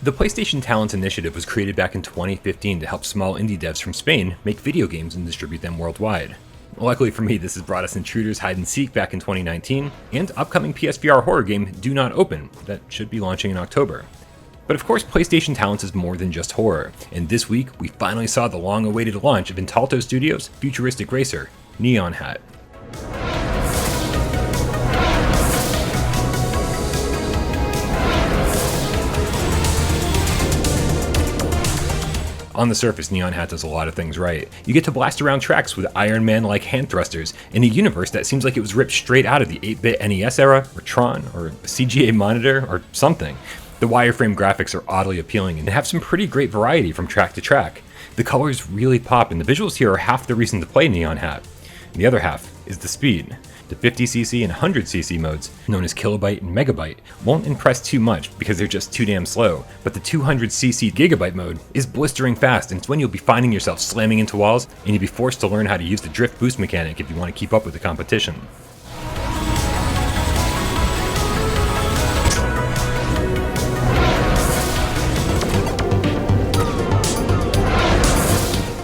The PlayStation Talents Initiative was created back in 2015 to help small indie devs from Spain make video games and distribute them worldwide. Luckily for me, this has brought us Intruders Hide and Seek back in 2019, and upcoming PSVR horror game Do Not Open, that should be launching in October. But of course, PlayStation Talents is more than just horror, and this week we finally saw the long-awaited launch of Intalto Studios' futuristic racer, NeonHAT. On the surface, NeonHAT does a lot of things right. You get to blast around tracks with Iron Man-like hand thrusters in a universe that seems like it was ripped straight out of the 8-bit NES era, or Tron, or a CGA monitor, or something. The wireframe graphics are oddly appealing and have some pretty great variety from track to track. The colors really pop, and the visuals here are half the reason to play NeonHAT. And the other half is the speed. The 50cc and 100cc modes, known as kilobyte and megabyte, won't impress too much because they're just too damn slow, but the 200cc gigabyte mode is blistering fast, and it's when you'll be finding yourself slamming into walls and you'll be forced to learn how to use the drift boost mechanic if you want to keep up with the competition.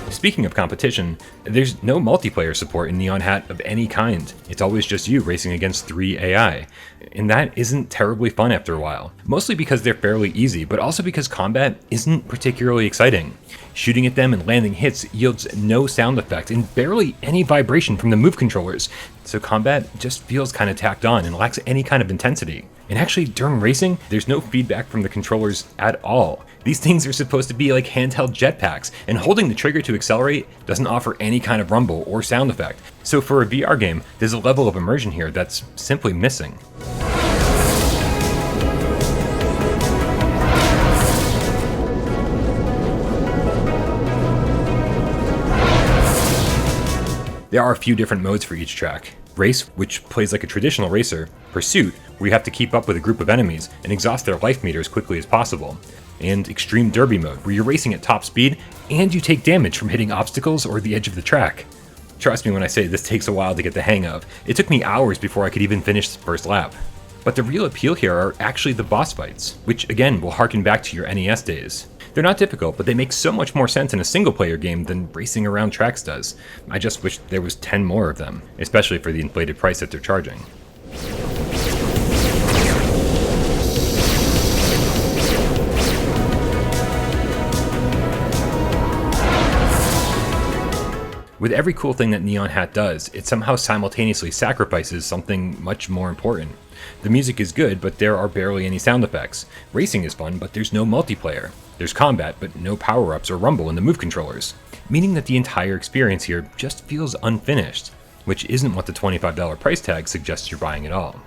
Speaking of competition, there's no multiplayer support in NeonHAT of any kind. It's always just you racing against 3 AI. And that isn't terribly fun after a while. Mostly because they're fairly easy, but also because combat isn't particularly exciting. Shooting at them and landing hits yields no sound effect and barely any vibration from the move controllers, so combat just feels kind of tacked on and lacks any kind of intensity. And actually, during racing, there's no feedback from the controllers at all. These things are supposed to be like handheld jetpacks, and holding the trigger to accelerate doesn't offer any kind of rumble or sound effect. So for a VR game, there's a level of immersion here that's simply missing. There are a few different modes for each track. Race, which plays like a traditional racer. Pursuit, where you have to keep up with a group of enemies and exhaust their life meter as quickly as possible. And Extreme Derby mode, where you're racing at top speed and you take damage from hitting obstacles or the edge of the track. Trust me when I say this takes a while to get the hang of. It took me hours before I could even finish the first lap. But the real appeal here are actually the boss fights, which again will harken back to your NES days. They're not difficult, but they make so much more sense in a single-player game than racing around tracks does. I just wish there was 10 more of them, especially for the inflated price that they're charging. With every cool thing that NeonHAT does, it somehow simultaneously sacrifices something much more important. The music is good, but there are barely any sound effects. Racing is fun, but there's no multiplayer. There's combat, but no power-ups or rumble in the move controllers. Meaning that the entire experience here just feels unfinished, which isn't what the $25 price tag suggests you're buying at all.